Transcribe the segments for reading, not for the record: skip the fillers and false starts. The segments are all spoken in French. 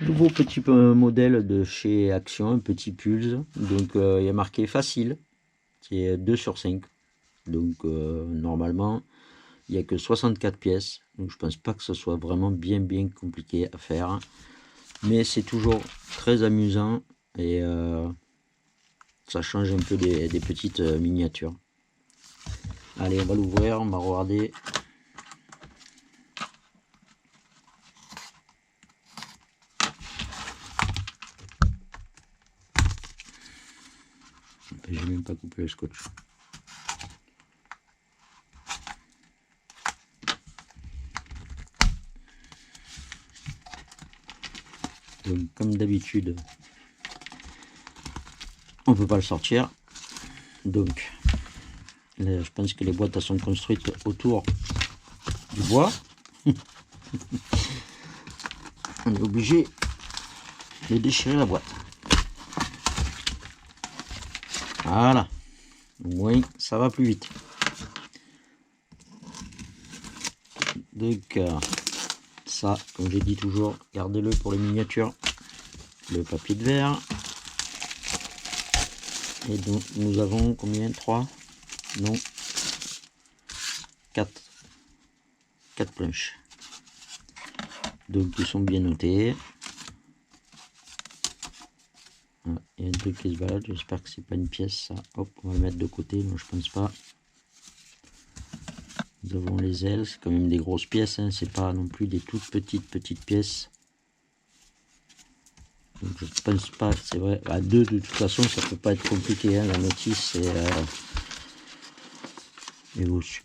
Nouveau petit modèle de chez Action, un petit Pulse. Donc il y a marqué facile, qui est 2 sur 5. Donc normalement, il n'y a que 64 pièces. Donc je pense pas que ce soit vraiment bien compliqué à faire. Mais c'est toujours très amusant et ça change un peu des petites miniatures. Allez, on va l'ouvrir, on va regarder. J'ai même pas coupé le scotch. Donc comme d'habitude, on peut pas le sortir. Donc là, je pense que les boîtes elles sont construites autour du bois. On est obligé de déchirer la boîte. Voilà. Au moins, ça va plus vite. Donc, ça, comme j'ai dit toujours, gardez-le pour les miniatures. Le papier de verre. Et donc, nous avons combien? 3? Non. 4. 4 planches. Donc, ils sont bien notés. Il y a un truc qui se balade, j'espère que c'est pas une pièce ça. Hop, on va le mettre de côté, non je pense pas. Nous avons les ailes, c'est quand même des grosses pièces, hein. C'est pas non plus des toutes petites pièces. Donc je pense pas, c'est vrai, à deux de toute façon ça peut pas être compliqué, hein. La notice est aussi,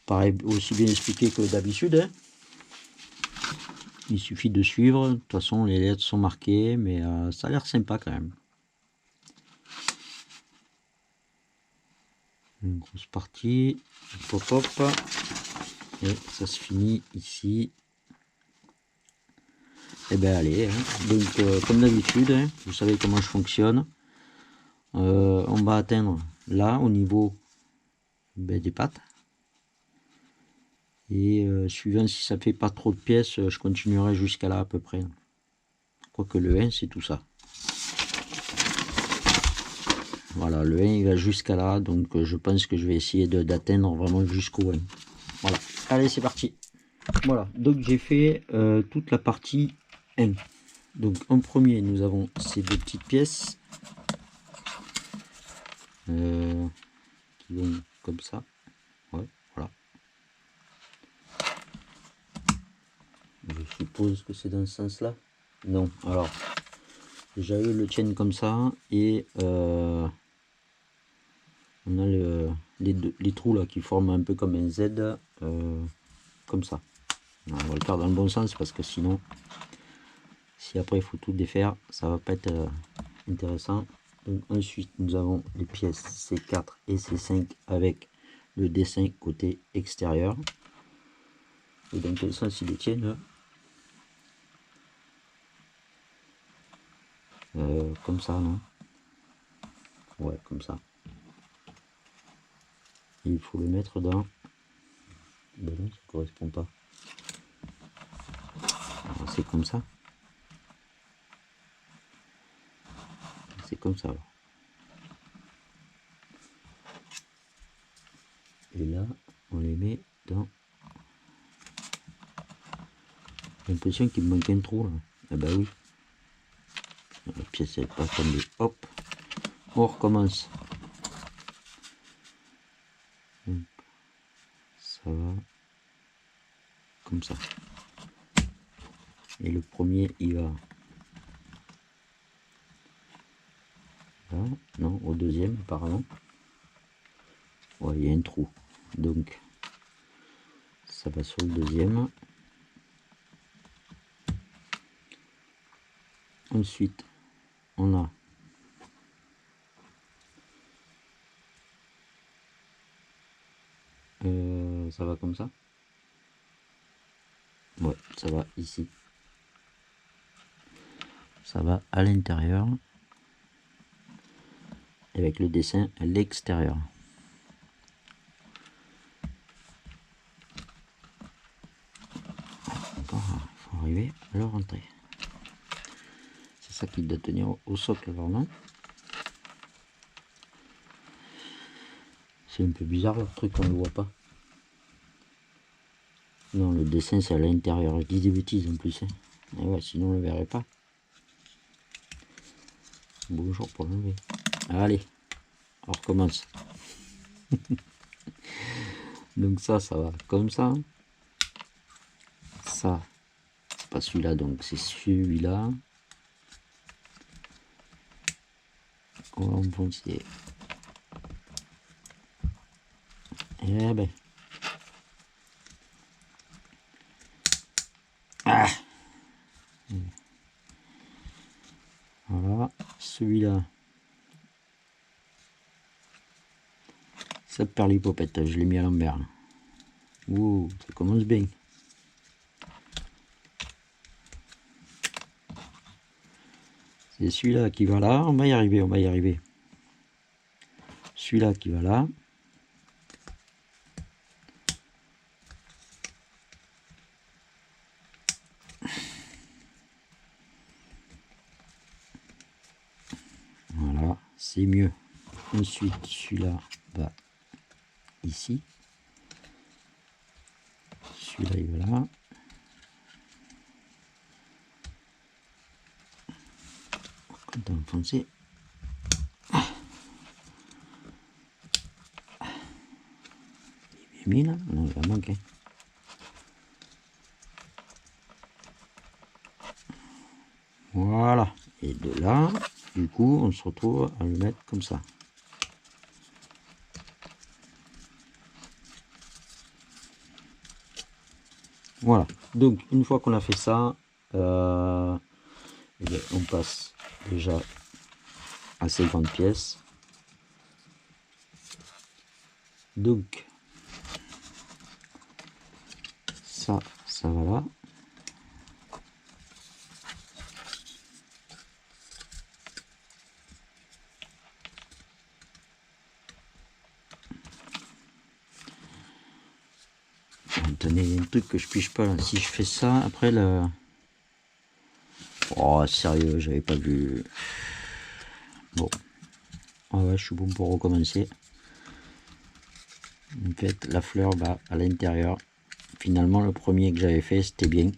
pareil, aussi bien expliqué que d'habitude, hein. Il suffit de suivre, de toute façon les lettres sont marquées, mais ça a l'air sympa quand même. Une grosse partie, pop, et ça se finit ici. Et ben allez, hein. Donc comme d'habitude, hein, vous savez comment je fonctionne. On va atteindre là au niveau des pattes. Et suivant si ça fait pas trop de pièces, je continuerai jusqu'à là à peu près. Quoique le 1 c'est tout ça. Voilà, le 1 il va jusqu'à là, donc je pense que je vais essayer d'atteindre vraiment jusqu'au 1. Voilà, allez c'est parti. Voilà, donc j'ai fait toute la partie 1. Donc en premier nous avons ces deux petites pièces qui vont comme ça. Ouais, voilà. Je suppose que c'est dans ce sens là. Non, alors déjà eux le tiennent comme ça et on a les trous là qui forment un peu comme un Z comme ça. Alors, on va le faire dans le bon sens parce que sinon si après il faut tout défaire ça va pas être intéressant. Donc ensuite nous avons les pièces C4 et C5 avec le dessin côté extérieur. Et dans quel sens ils les tiennent? Comme ça, non? Ouais, comme ça. Et il faut le mettre dans... Ben non, ça correspond pas. C'est comme ça. C'est comme ça, alors. Et là, on les met dans... J'ai l'impression qu'il me manque un trou, là. Ah bah oui. La pièce n'est pas tombée. Hop. On recommence. Hop. Ça va. Comme ça. Et le premier, il va... là. Non, au deuxième, apparemment. Ouais, il y a un trou. Donc, ça va sur le deuxième. Ensuite, on a ça va comme ça. Ouais, ça va ici. Ça va à l'intérieur. Avec le dessin à l'extérieur. Encore, il faut arriver à le rentrer. ça qui doit tenir au socle alors, non? C'est un peu bizarre le truc, on ne le voit pas. Non, le dessin c'est à l'intérieur, je dis des bêtises en plus. Hein. Et ouais, sinon on ne le verrait pas. Bonjour pour l'enlever. Allez, on recommence. Donc ça va comme ça. Ça, c'est pas celui-là, donc c'est celui-là. On va enfoncer. Eh ben. Ah. Voilà, celui-là. Ça perd l'hypopète, je l'ai mis à l'envers. Ouh, ça commence bien. C'est celui-là qui va là, on va y arriver, on va y arriver. Celui-là qui va là. Voilà, c'est mieux. Ensuite, celui-là va ici. Celui-là, il va là. Quand on enfoncé. Il est bien mis là? Non, il va manquer. Voilà. Et de là, du coup, on se retrouve à le mettre comme ça. Voilà. Donc, une fois qu'on a fait ça, eh bien, on passe déjà à 50 pièces. Donc, ça va là. Attendez, il y a un truc que je pige pas là. Si je fais ça, après le... Oh, sérieux, j'avais pas vu. Bon. Ah ouais, je suis bon pour recommencer. En fait, la fleur va à l'intérieur. Finalement, le premier que j'avais fait, c'était bien.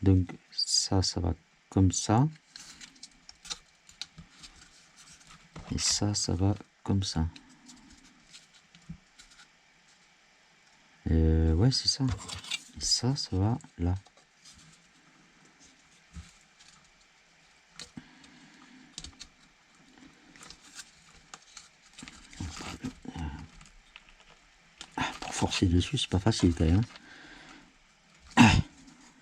Donc, ça va comme ça. Et ça va comme ça. Ouais, c'est ça. Et ça va là. Pour forcer dessus, c'est pas facile quand même.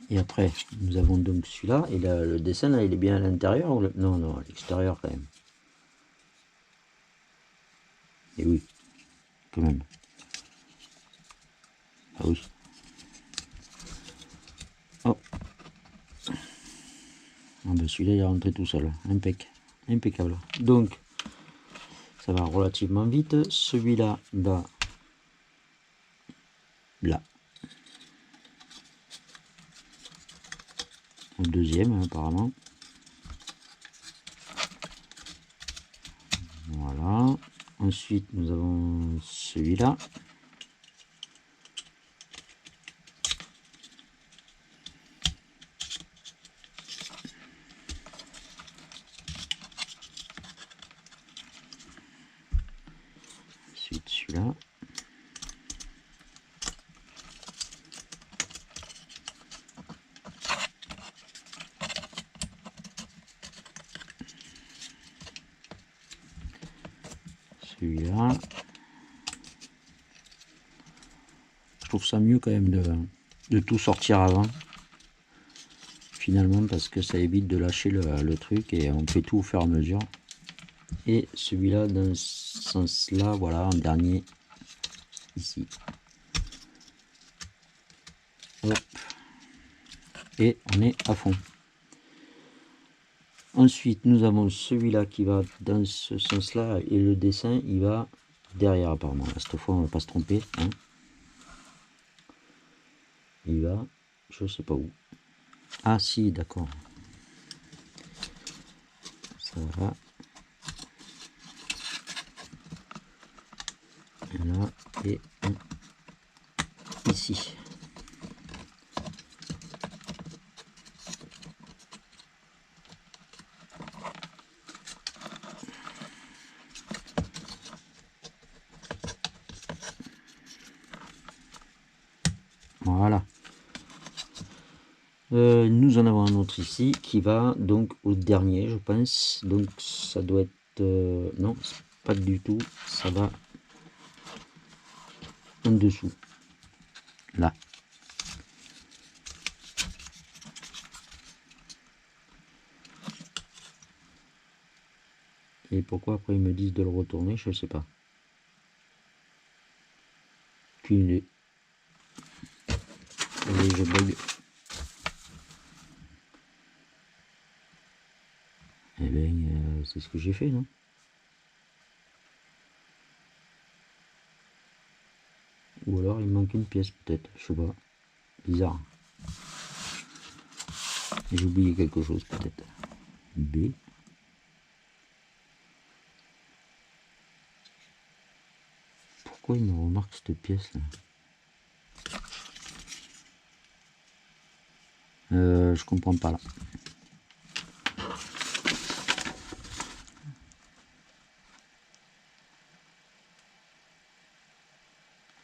Et après, nous avons donc celui-là. Et là, le dessin, là, il est bien à l'intérieur ou le... Non, non, à l'extérieur quand même. Et oui, quand même. Ah oui. Hop. Ah ben celui-là, il est rentré tout seul. Impeccable. Donc, ça va relativement vite. Celui-là va là. Le deuxième, apparemment. Voilà. Ensuite, nous avons celui-là. Ensuite, celui-là. Celui-là. Je trouve ça mieux quand même de tout sortir avant. Finalement, parce que ça évite de lâcher le truc et on fait tout au fur et à mesure. Et celui-là, dans ce sens-là, voilà, en dernier, ici. Hop. Et on est à fond. Ensuite, nous avons celui-là qui va dans ce sens-là et le dessin, il va derrière apparemment. Là, cette fois, on va pas se tromper. Hein. Il va, je sais pas où. Ah si, d'accord. Ça va. Et là, et ici. Voilà. Nous en avons un autre ici qui va donc au dernier, je pense. Donc ça doit être... non, pas du tout. Ça va en dessous. Là. Et pourquoi après ils me disent de le retourner, je sais pas. Aucune idée. Allez, je bug. Eh bien, c'est ce que j'ai fait, non? Ou alors il manque une pièce peut-être, je sais pas. Bizarre. J'ai oublié quelque chose peut-être. B. Pourquoi il me remarque cette pièce là? Je comprends pas là.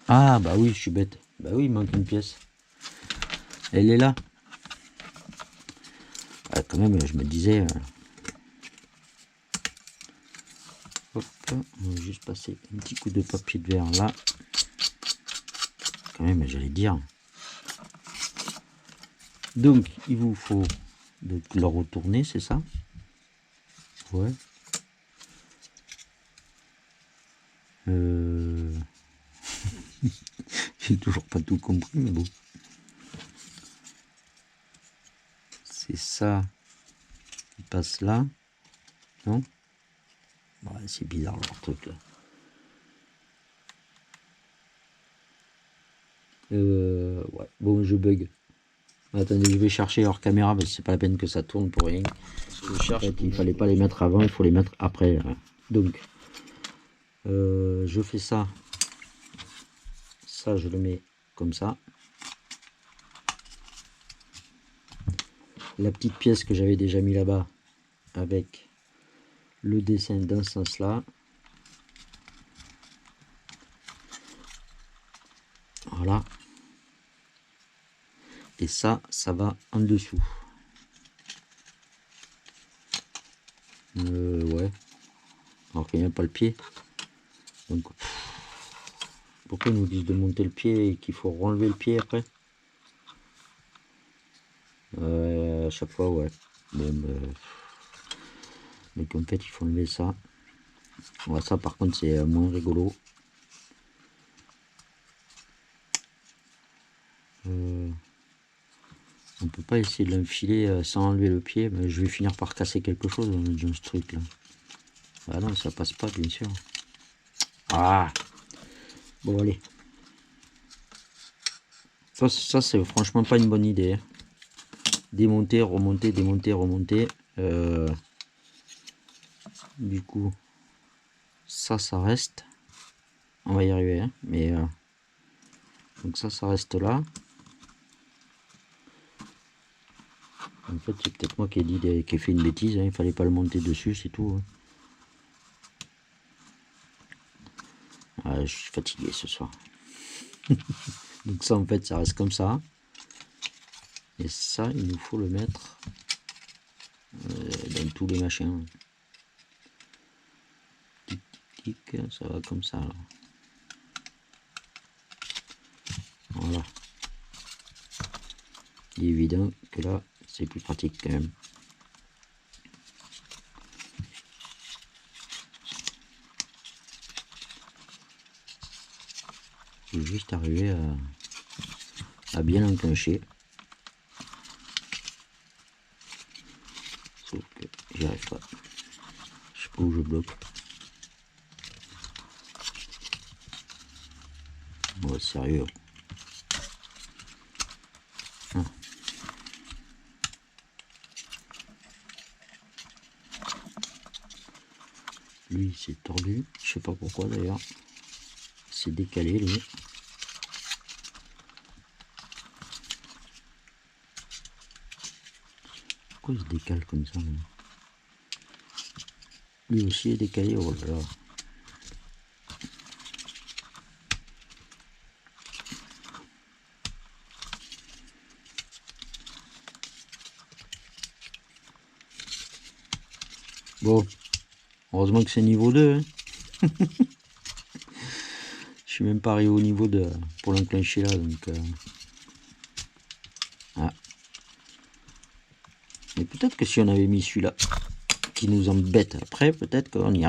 Ah bah oui, je suis bête. Bah oui, il manque une pièce. Elle est là. Ah, quand même, je me disais... Hop, on va juste passer un petit coup de papier de verre là. Quand même, j'allais dire. Donc, il vous faut le retourner, c'est ça? Ouais. J'ai toujours pas tout compris, mais bon. C'est ça qui passe là. Non? Ouais, c'est bizarre leur truc là. Ouais, bon, je bug. Attendez, je vais chercher hors caméra parce que c'est pas la peine que ça tourne pour rien. En fait, il fallait pas les mettre avant, il faut les mettre après. Là. Donc, je fais ça. Ça, je le mets comme ça. La petite pièce que j'avais déjà mis là-bas avec le dessin dans ce sens-là. Voilà. Et ça, ça va en dessous. Ouais. Alors qu'il n'y a pas le pied. Donc, pourquoi ils nous disent de monter le pied et qu'il faut renlever le pied après? À chaque fois, ouais. Bon, donc en fait, il faut enlever ça. Ouais, ça, par contre, c'est moins rigolo. On peut pas essayer de l'enfiler sans enlever le pied, mais je vais finir par casser quelque chose dans ce truc là. Ah non, ça passe pas, bien sûr. Ah, bon, allez. Ça c'est franchement pas une bonne idée. Hein. Démonter, remonter, démonter, remonter. Du coup, ça reste. On va y arriver, hein, mais donc ça reste là. En fait, c'est peut-être moi qui ai fait une bêtise. Hein, il fallait pas le monter dessus, c'est tout. Hein. Ah, je suis fatigué ce soir. Donc ça, en fait, ça reste comme ça. Et ça, il nous faut le mettre dans tous les machins. Tic, tic, tic, ça va comme ça. Alors. Voilà. Il est évident que là, c'est plus pratique quand même. J'ai juste arrivé à bien l'enclencher. Sauf que j'y arrive pas. Je sais pas où je bloque. Ouais, sérieux. Ah. Lui c'est tordu, je sais pas pourquoi d'ailleurs. C'est décalé lui. Pourquoi il se décale comme ça lui, lui aussi est décalé, oh là là. Bon, heureusement que c'est niveau 2. Hein. Je suis même pas arrivé au niveau 2 pour l'enclencher là. Donc, ah. Mais peut-être que si on avait mis celui-là qui nous embête après, peut-être qu'on y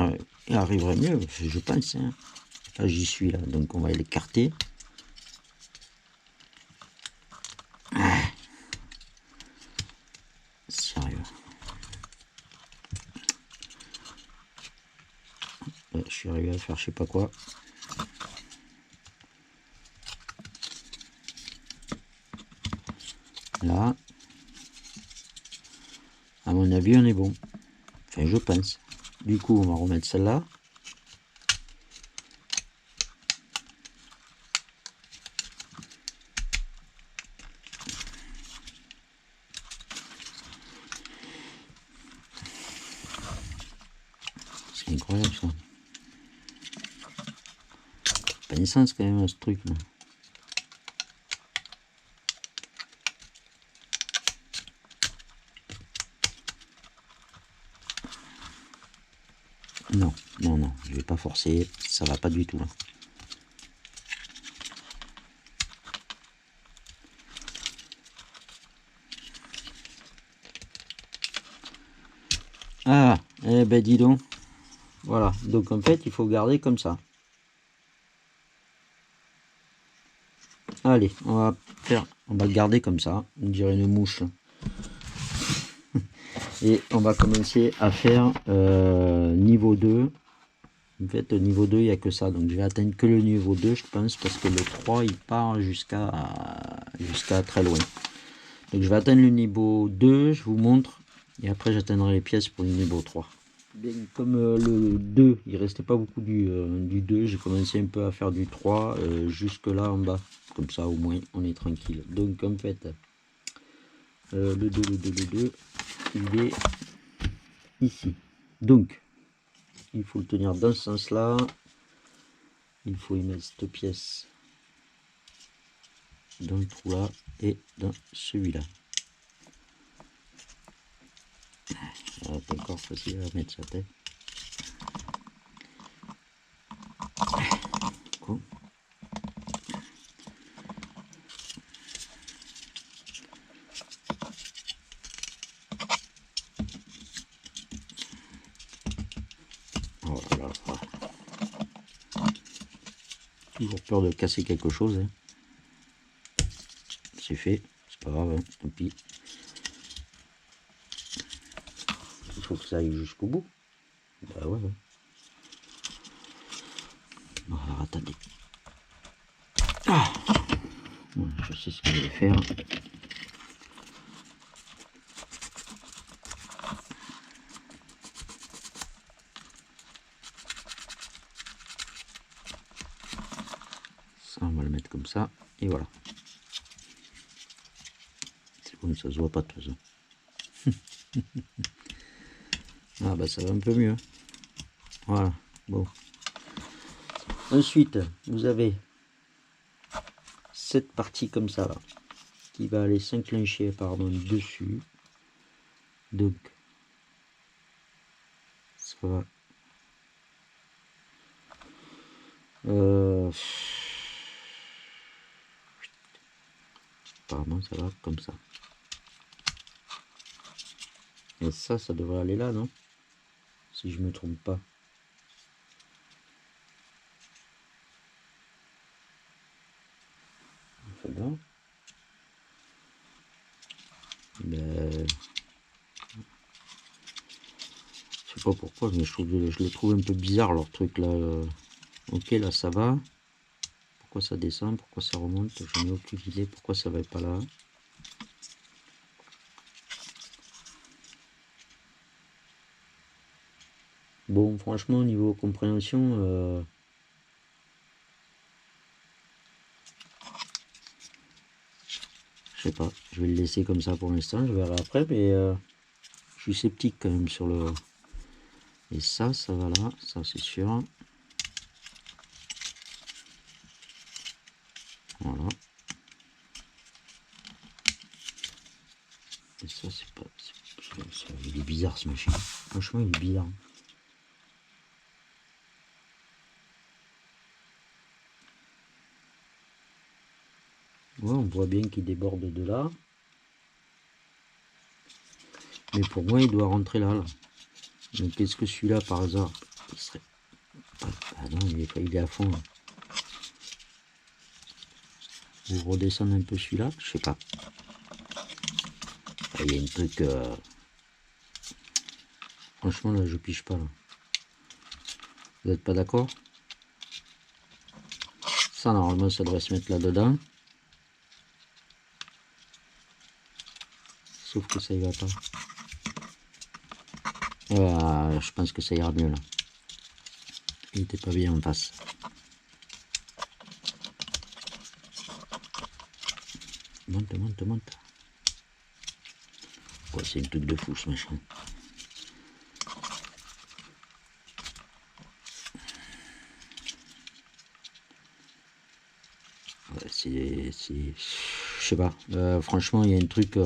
arriverait mieux. Je pense. Hein. Là, j'y suis là. Donc, on va l'écarter. Ah. Sérieux. Ouais, je suis arrivé à faire je sais pas quoi. Là, à mon avis, on est bon. Enfin, je pense. Du coup, on va remettre celle-là. C'est incroyable ça. Pas de sens quand même ce truc là. Non, non, non, je vais pas forcer, ça va pas du tout là. Ah, eh ben dis donc. Voilà, donc en fait il faut garder comme ça. Allez, on va le garder comme ça, on dirait une mouche. Et on va commencer à faire niveau 2. En fait, au niveau 2, il n'y a que ça. Donc, je vais atteindre que le niveau 2, je pense, parce que le 3, il part jusqu'à très loin. Donc, je vais atteindre le niveau 2, je vous montre. Et après, j'atteindrai les pièces pour le niveau 3. Bien, comme le 2, il restait pas beaucoup du 2, j'ai commencé un peu à faire du 3 jusque là en bas. Comme ça, au moins, on est tranquille. Donc, en fait, le 2, il est ici. Donc, il faut le tenir dans ce sens-là. Il faut y mettre cette pièce dans le trou là et dans celui-là. Ça va être encore facile à mettre sa tête. Cool. Oh là là. Toujours peur de casser quelque chose. Hein. C'est fait, c'est pas grave, hein. Tant pis. Il faut que ça aille jusqu'au bout. Bah ouais. Bon, alors attendez. Ah ouais, je sais ce que je vais faire. Ça, on va le mettre comme ça. Et voilà. C'est bon, ça se voit pas de toute façon. Ah bah ça va un peu mieux. Voilà. Bon. Ensuite, vous avez cette partie comme ça là, qui va aller s'enclencher apparemment dessus. Donc, ça va. Apparemment, ça va comme ça. Et ça devrait aller là, non? Si je me trompe pas. Enfin, non. Ben, je sais pas pourquoi, mais je le trouve un peu bizarre leur truc là. Ok, là ça va. Pourquoi ça descend? Pourquoi ça remonte? Je n'ai aucune idée pourquoi ça va pas là. Bon, franchement, au niveau compréhension, je sais pas, je vais le laisser comme ça pour l'instant, je verrai après, mais je suis sceptique quand même sur le... Et ça va là, ça c'est sûr. Voilà. Et ça c'est pas... il est bizarre ce machin. Franchement il est bizarre. Ouais, on voit bien qu'il déborde de là. Mais pour moi il doit rentrer là. Donc est-ce que celui-là par hasard il serait... Ah non, il est à fond là. Vous redescendez un peu celui-là, je sais pas. Il y a un truc... Franchement là je piche pas là. Vous n'êtes pas d'accord? Ça normalement ça devrait se mettre là dedans. Sauf que ça y va pas. Je pense que ça ira mieux là. Il était pas bien en face. Monte, monte, monte. Ouais, c'est un truc de fou ce machin. Ouais, c'est... Je sais pas. Franchement, il y a un truc...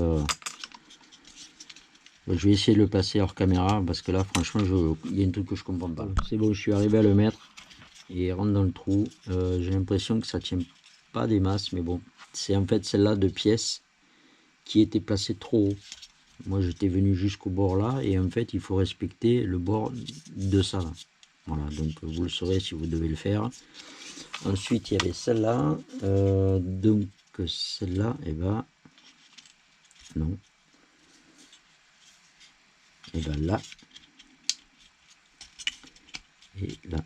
Je vais essayer de le passer hors caméra parce que là, franchement, il y a un truc que je comprends pas. C'est bon, je suis arrivé à le mettre et il rentre dans le trou. J'ai l'impression que ça tient pas des masses, mais bon. C'est en fait celle-là de pièces qui était placée trop haut. Moi, j'étais venu jusqu'au bord là et en fait, il faut respecter le bord de ça là. Voilà, donc vous le saurez si vous devez le faire. Ensuite, il y avait celle-là. Donc, celle-là, et ben, non. Et ben là. Et là.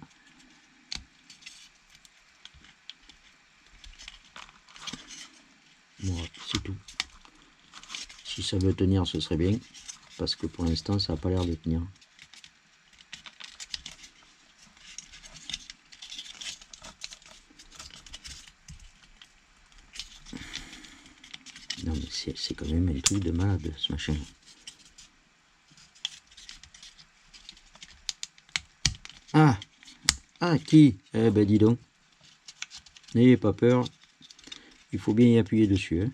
Voilà, c'est tout. Si ça veut tenir, ce serait bien. Parce que pour l'instant, ça n'a pas l'air de tenir. Non, mais c'est quand même un truc de malade, ce machin. Ah! Ah, qui? Eh ben, dis donc. N'ayez pas peur. Il faut bien y appuyer dessus. Hein.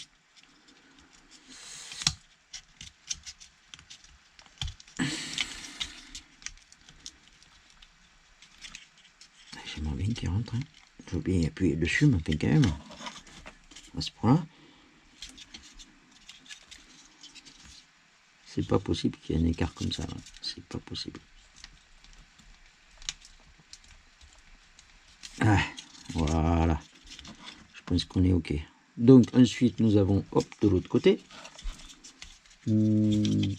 J'aimerais bien qu'il rentre. Hein. Il faut bien y appuyer dessus, mais quand même. À ce point-là. C'est pas possible qu'il y ait un écart comme ça. C'est pas possible. Ah, voilà. Je pense qu'on est OK. Donc, ensuite, nous avons, hop, de l'autre côté. Même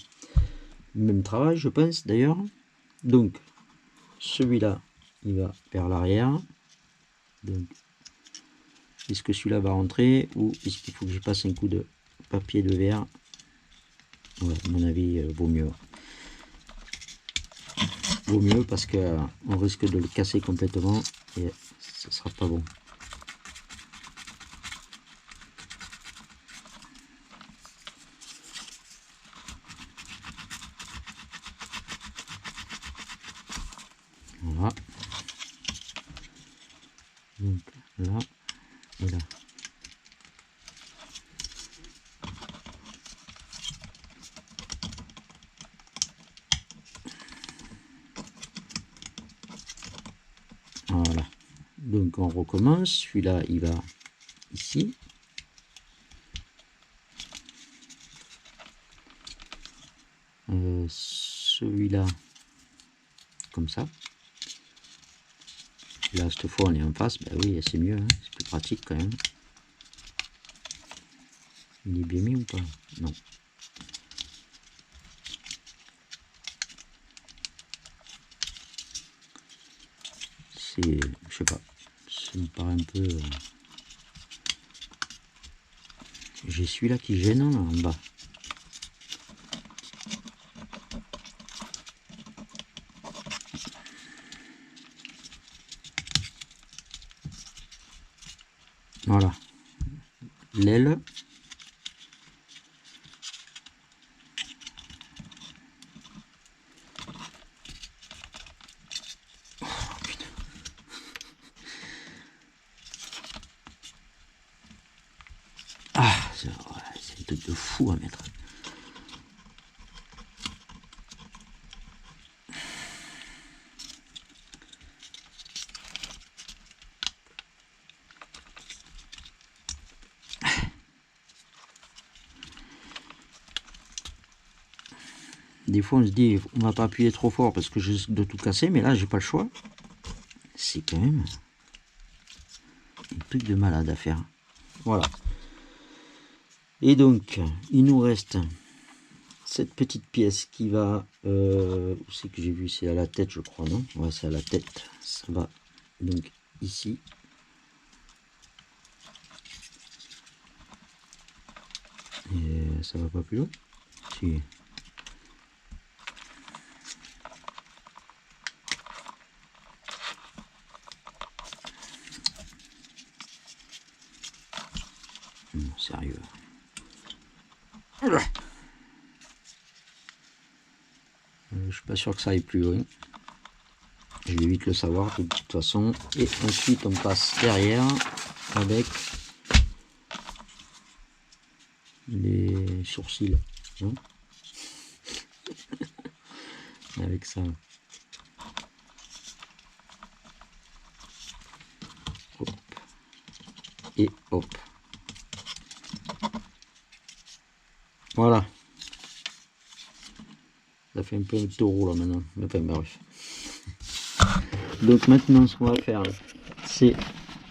travail, je pense, d'ailleurs. Donc, celui-là, il va vers l'arrière. Donc, est-ce que celui-là va rentrer ou est-ce qu'il faut que je passe un coup de papier de verre? Ouais, à mon avis, vaut mieux. Vaut mieux parce que on risque de le casser complètement et ce sera pas bon. Voilà. Donc là et là. Voilà. Donc on recommence. Celui-là, il va ici. Celui-là, comme ça. Là, cette fois, on est en face. Ben oui, c'est mieux. Hein. C'est plus pratique quand même. Il est bien mis ou pas? Non. C'est... Je sais pas. Ça me paraît un peu... J'ai celui-là qui gêne là, en bas. Voilà. L'aile. Ah, c'est un truc de fou à mettre. Des fois on se dit on va pas appuyer trop fort parce que je risque de tout casser, mais là j'ai pas le choix. C'est quand même un truc de malade à faire. Voilà. Et donc il nous reste cette petite pièce qui va où c'est que j'ai vu, c'est à la tête je crois, non? Ouais, c'est à la tête. Ça va donc ici. Et ça va pas plus loin? Si. Sérieux. Je suis pas sûr que ça aille plus loin. Je vais vite le savoir de toute façon. Et ensuite on passe derrière avec les sourcils. Hein, avec ça. Hop. Et hop. Voilà. Ça fait un peu un taureau là maintenant. Enfin bref. Donc maintenant ce qu'on va faire, c'est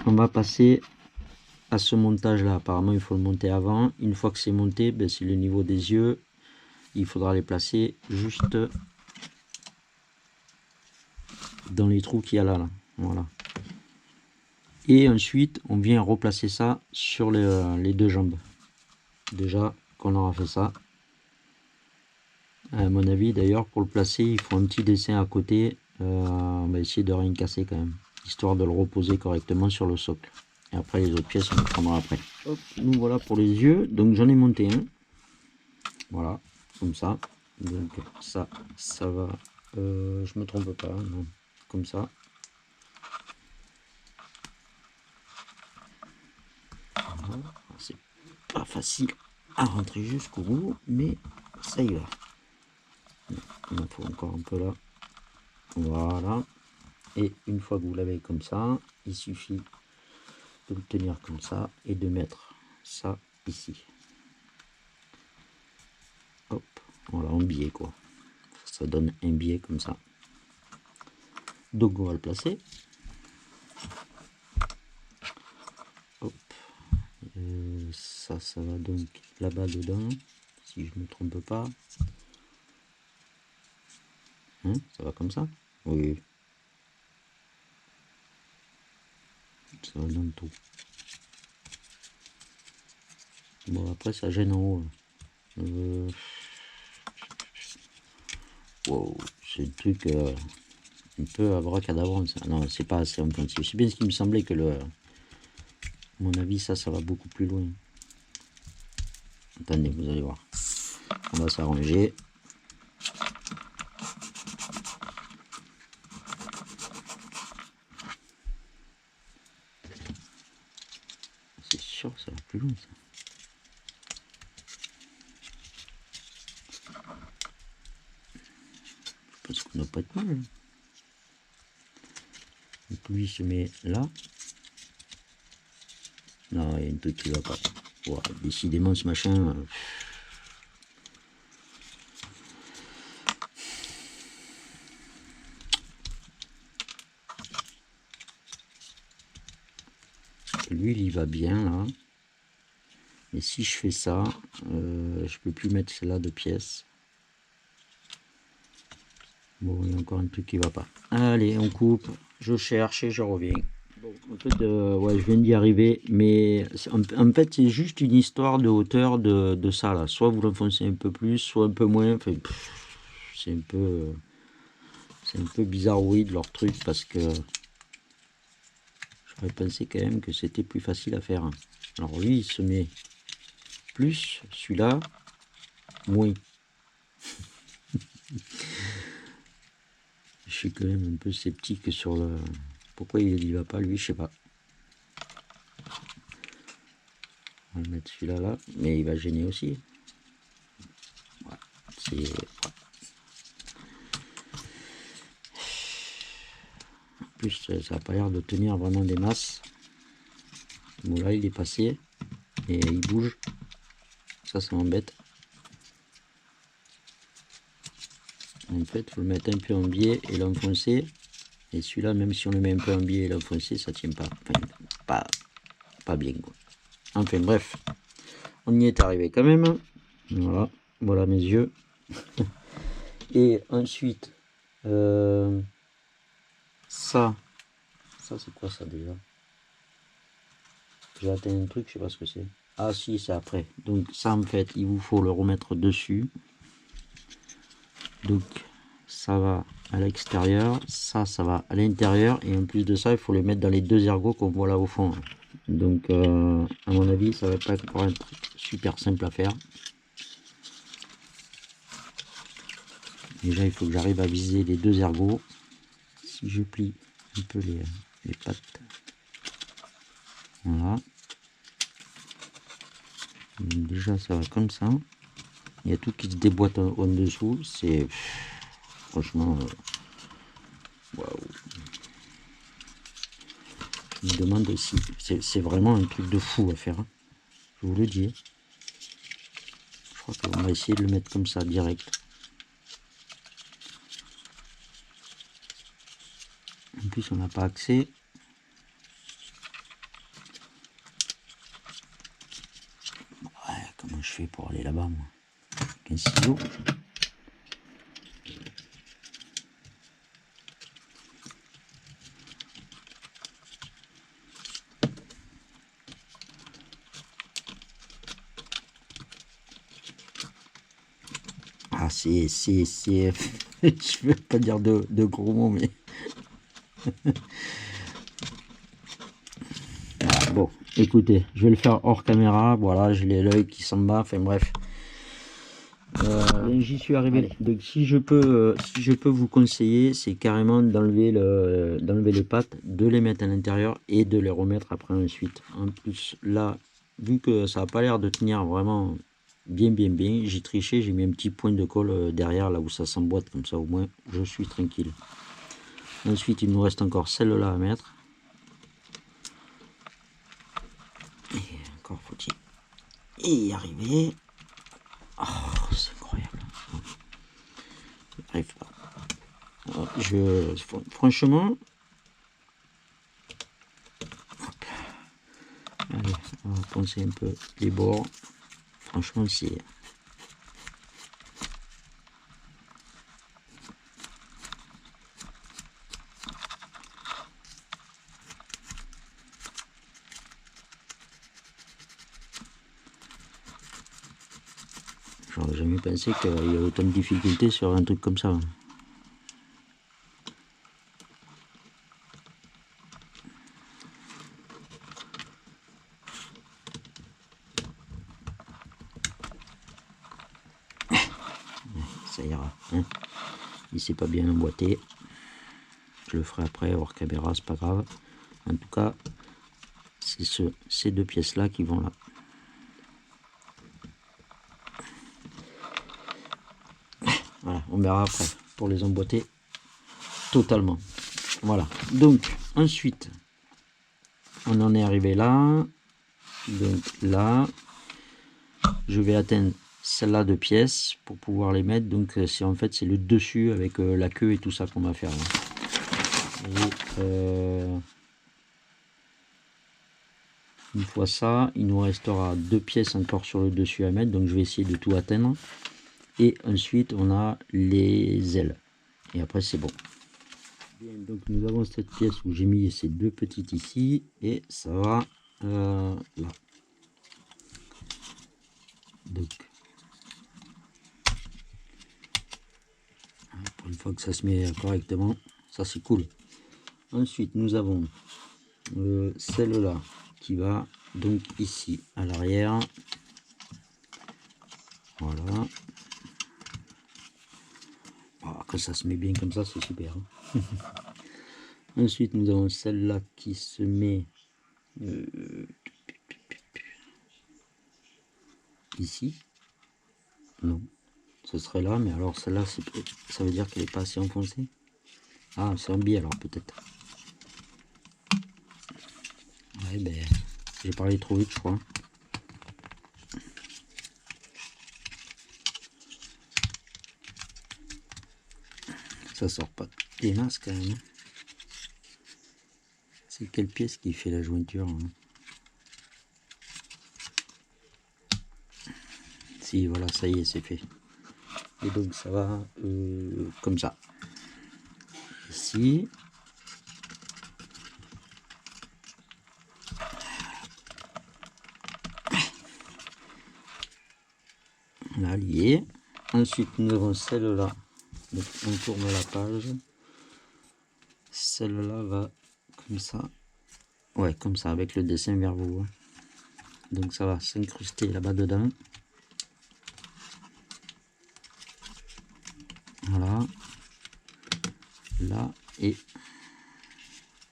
on va passer à ce montage là. Apparemment il faut le monter avant. Une fois que c'est monté, ben, c'est le niveau des yeux. Il faudra les placer juste dans les trous qu'il y a là. Voilà. Et ensuite on vient replacer ça sur les deux jambes. Déjà qu'on aura fait ça. À mon avis d'ailleurs pour le placer il faut un petit dessin à côté. On va essayer de rien casser quand même, histoire de le reposer correctement sur le socle. Et après les autres pièces on les prendra après. Hop, nous voilà pour les yeux. Donc j'en ai monté un. Voilà, comme ça. Donc ça va. Je me trompe pas, non. Comme ça. Voilà. C'est pas facile à rentrer jusqu'au bout, mais ça y va. Il en faut encore un peu là. Voilà. Et une fois que vous l'avez comme ça, il suffit de le tenir comme ça et de mettre ça ici. Hop, voilà, en biais quoi. Ça donne un biais comme ça. Donc on va le placer. Hop. Ça va donc là-bas dedans, si je me trompe pas. Hein, ça va comme ça? Oui. Ça va dans le tout. Bon après ça gêne en haut. Wow, c'est le truc un peu abracadabrant ça. Non, c'est pas assez en pointillé. C'est bien ce qui me semblait que le. À mon avis, ça va beaucoup plus loin. Attendez, vous allez voir. On va s'arranger. C'est sûr que ça va plus loin ça. Je pense qu'on n'a pas de mal. Donc lui il se met là. Non, il y a un truc qui va pas. Wow, décidément ce machin. L'huile il va bien là. Mais si je fais ça, je peux plus mettre celle-là de pièces. Bon, il y a encore un truc qui va pas. Allez, on coupe. Je cherche et je reviens. Bon, en fait, ouais, je viens d'y arriver, mais en fait, c'est juste une histoire de hauteur de ça là. Soit vous l'enfoncez un peu plus, soit un peu moins. Enfin, c'est un peu bizarroïde leur truc parce que je j'aurais pensé quand même que c'était plus facile à faire. Alors lui, il se met plus, celui-là, moins. Je suis quand même un peu sceptique sur le... Pourquoi il n'y va pas, lui, je sais pas. On va mettre celui-là là, mais il va gêner aussi. Voilà. C'est... En plus, ça n'a pas l'air de tenir vraiment des masses. Bon, là, il est passé et il bouge. Ça m'embête. En fait, il faut le mettre un peu en biais et l'enfoncer. Et celui-là, même si on le met un peu en biais et l'enfoncer, ça tient pas. Enfin, pas bien, quoi. Enfin, bref. On y est arrivé quand même. Voilà. Voilà mes yeux. Et ensuite, ça c'est quoi ça déjà? J'ai atteint un truc, je sais pas ce que c'est. Ah si, c'est après. Donc ça en fait, il vous faut le remettre dessus. Donc ça va à l'extérieur, ça va à l'intérieur, et en plus de ça, il faut les mettre dans les deux ergots qu'on voit là au fond. Donc à mon avis, ça va pas être un truc super simple à faire. Déjà, il faut que j'arrive à viser les deux ergots. Si je plie un peu les pattes, voilà. Donc déjà, ça va comme ça. Il y a tout qui se déboîte en dessous. C'est franchement, waouh. Je me demande si c'est vraiment un truc de fou à faire. Hein. Je vous le dis. Je crois qu'on va essayer de le mettre comme ça direct. En plus, on n'a pas accès. Ouais, comment je fais pour aller là-bas, moi? Avec un ciseau. Ah, c'est... je veux pas dire de gros mots, mais... Ah, bon, écoutez, je vais le faire hors caméra. Voilà, j'ai l'œil qui s'en bat. Enfin, bref. J'y suis arrivé. Allez. Donc si je peux vous conseiller, c'est carrément d'enlever les pattes, de les mettre à l'intérieur et de les remettre après ensuite. En plus là, vu que ça n'a pas l'air de tenir vraiment bien, j'ai triché, j'ai mis un petit point de colle derrière là où ça s'emboîte, comme ça au moins je suis tranquille. Ensuite il nous reste encore celle-là à mettre. Et encore faut-il y arriver. Oh, c'est incroyable. J'arrive pas. Franchement, allez, on va poncer un peu les bords. Franchement, c'est... J'aurais jamais pensé qu'il y avait autant de difficultés sur un truc comme ça. Ça ira. Hein. Il s'est pas bien emboîté. Je le ferai après hors caméra, c'est pas grave. En tout cas, c'est ces deux pièces là qui vont là. Voilà, on verra après pour les emboîter totalement. Voilà. Donc ensuite, on en est arrivé là. Donc là, je vais atteindre celle-là de pièces pour pouvoir les mettre. Donc c'est en fait c'est le dessus avec la queue et tout ça qu'on va faire là. Et, une fois ça, il nous restera deux pièces encore sur le dessus à mettre, donc je vais essayer de tout atteindre. Et ensuite on a les ailes et après c'est bon. Bien, donc nous avons cette pièce où j'ai mis ces deux petites ici et ça va là. Donc pour une fois que ça se met correctement, ça c'est cool. Ensuite nous avons celle-là qui va donc ici à l'arrière. Voilà. Oh, que ça se met bien comme ça, c'est super. Ensuite, nous avons celle-là qui se met ici. Non, ce serait là, mais alors celle-là, ça veut dire qu'elle n'est pas assez enfoncée. Ah, c'est un biais alors peut-être. Ouais, ben, j'ai parlé trop vite, je crois. Ça sort pas des masses quand même. C'est quelle pièce qui fait la jointure hein? Si, voilà, ça y est, c'est fait. Et donc ça va comme ça. Ici. Là, lié. Ensuite, nous avons celle-là. Donc on tourne la page. Celle-là va comme ça. Ouais, comme ça, avec le dessin vers vous. Hein. Donc ça va s'incruster là-bas dedans. Voilà. Là, et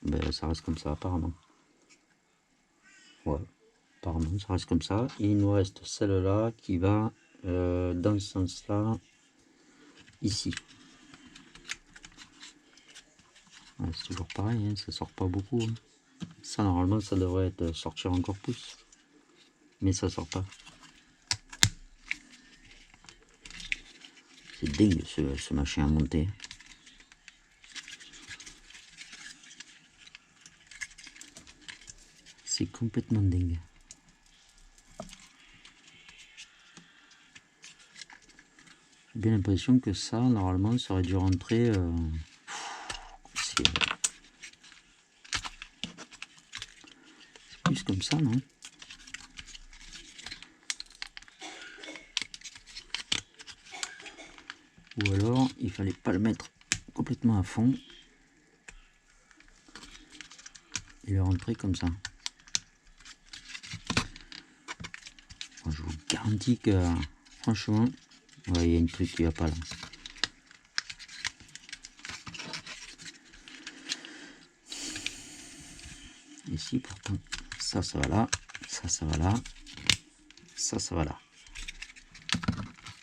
ben, ça reste comme ça apparemment. Ouais, apparemment ça reste comme ça. Et il nous reste celle-là qui va dans ce sens-là, ici. Ouais, c'est toujours pareil, hein, ça sort pas beaucoup. Hein. Ça normalement ça devrait être sortir encore plus. Mais ça sort pas. C'est dingue ce machin à monter. C'est complètement dingue. J'ai bien l'impression que ça, normalement, ça aurait dû rentrer... c'est plus comme ça, non? Ou alors, il fallait pas le mettre complètement à fond. Et le rentrer comme ça. Je vous garantis que, franchement, ouais, il y a un truc qui va pas là. Ici, pourtant, ça va là, ça va là, ça va là.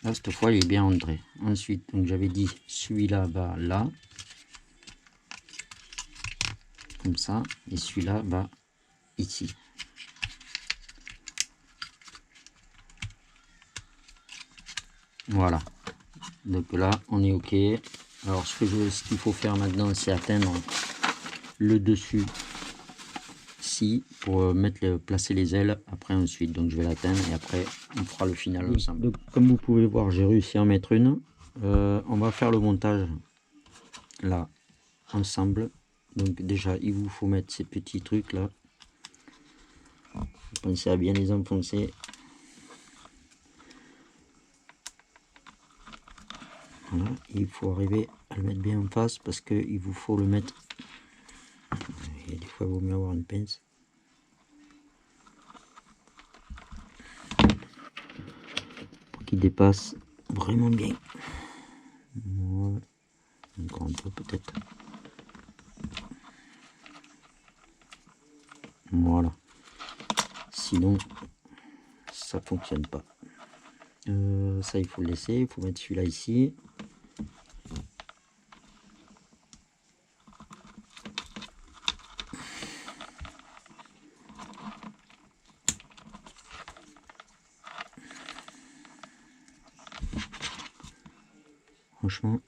Là, cette fois, il est bien rentré. Ensuite, donc j'avais dit, celui-là va là, comme ça, et celui-là va ici. Voilà. Donc là, on est OK. Alors, ce qu'il faut faire maintenant, c'est atteindre le dessus ci pour placer les ailes après ensuite. Donc, je vais l'atteindre et après, on fera le final ensemble. Donc, comme vous pouvez voir, j'ai réussi à en mettre une. On va faire le montage là, ensemble. Donc, déjà, il vous faut mettre ces petits trucs là. Pensez à bien les enfoncer. Voilà, il faut arriver à le mettre bien en face parce qu'il vous faut le mettre. Et des fois, il vaut mieux avoir une pince. Pour qu'il dépasse vraiment bien. Voilà. Encore un peu peut-être. Voilà. Sinon, ça fonctionne pas. Ça, il faut le laisser. Il faut mettre celui-là ici. Franchement,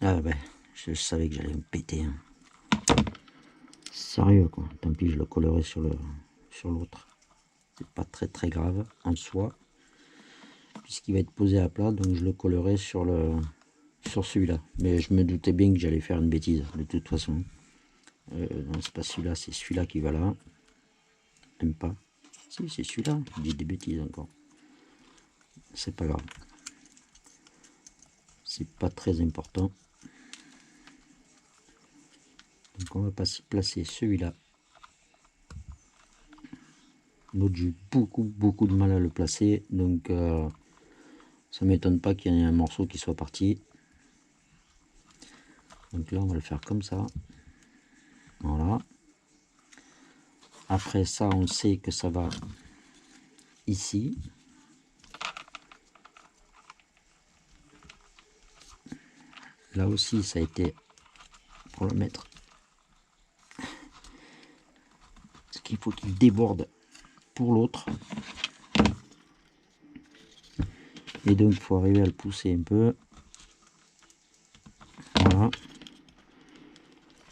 ah ben, je savais que j'allais me péter. Hein. Sérieux quoi. Tant pis, je le collerai sur l'autre. C'est pas très grave en soi, puisqu'il va être posé à plat, donc je le collerai sur celui-là. Mais je me doutais bien que j'allais faire une bêtise de toute façon. Non, c'est pas celui-là, c'est celui-là qui va là. Même pas. Si, c'est celui-là. Je dis des bêtises encore. C'est pas grave. C'est pas très important. Donc on va placer celui-là L'autre, j'ai eu beaucoup de mal à le placer, donc ça m'étonne pas qu'il y ait un morceau qui soit parti. Donc là, on va le faire comme ça. Voilà. Après ça, on sait que ça va ici. Là aussi, ça a été pour le mettre. Parce qu'il faut qu'il déborde pour l'autre. Et donc, il faut arriver à le pousser un peu. Voilà.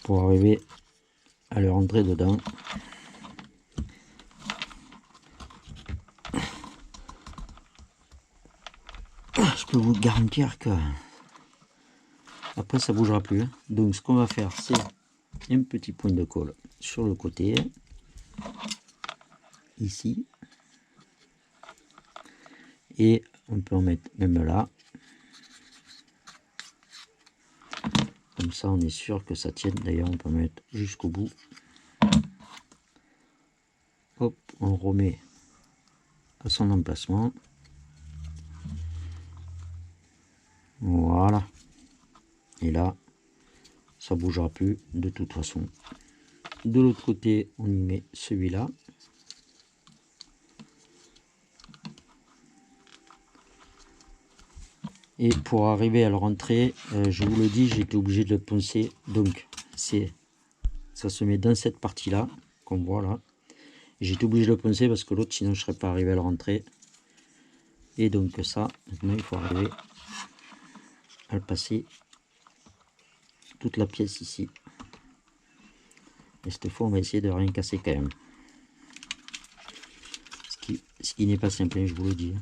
Pour arriver à le rentrer dedans. Je peux vous garantir que après ça bougera plus. Donc ce qu'on va faire, c'est un petit point de colle sur le côté, ici, et on peut en mettre même là. Comme ça, on est sûr que ça tienne. D'ailleurs, on peut mettre jusqu'au bout. Hop, on remet à son emplacement. Voilà. Et là, ça bougera plus de toute façon. De l'autre côté, on y met celui-là. Et pour arriver à le rentrer, je vous le dis, j'ai été obligé de le poncer. Donc, ça se met dans cette partie-là, qu'on voit là. J'ai été obligé de le poncer parce que l'autre, sinon, je ne serais pas arrivé à le rentrer. Et donc ça, maintenant, il faut arriver à le passer toute la pièce ici. Et cette fois, on va essayer de rien casser quand même. Ce qui n'est pas simple, hein, je vous le dis.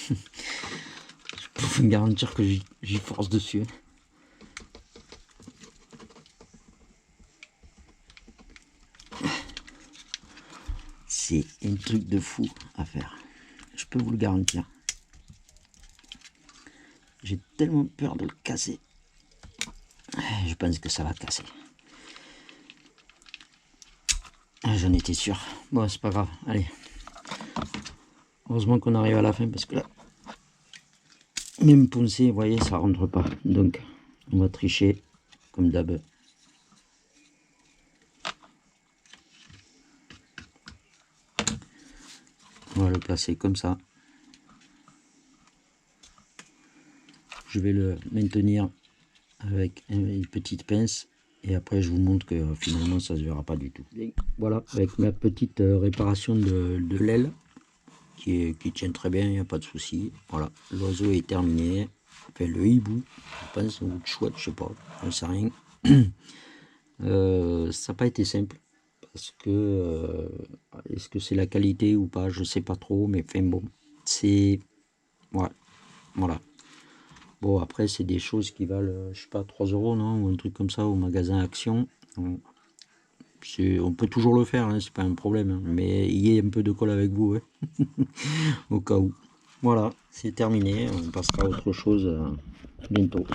Je peux vous garantir que j'y force dessus. C'est un truc de fou à faire. Je peux vous le garantir. J'ai tellement peur de le casser. Je pense que ça va casser. J'en étais sûr. Bon, c'est pas grave. Allez. Heureusement qu'on arrive à la fin parce que là, même poncé, vous voyez, ça rentre pas. Donc, on va tricher comme d'hab. On va le placer comme ça. Je vais le maintenir avec une petite pince et après je vous montre que finalement ça se verra pas du tout. Et voilà, avec ma petite réparation de l'aile qui tient très bien, il n'y a pas de souci. Voilà, l'oiseau est terminé. Enfin, le hibou, je pense, ou chouette, je sais pas, je sais rien. Ça n'a pas été simple parce que est-ce que c'est la qualité ou pas, je sais pas trop, mais enfin bon, c'est ouais, voilà. Bon, après, c'est des choses qui valent, je sais pas, 3 euros, non, ou un truc comme ça au magasin Action. On peut toujours le faire, hein, c'est pas un problème, hein, mais ayez un peu de colle avec vous, hein, au cas où. Voilà, c'est terminé, on passera à autre chose bientôt.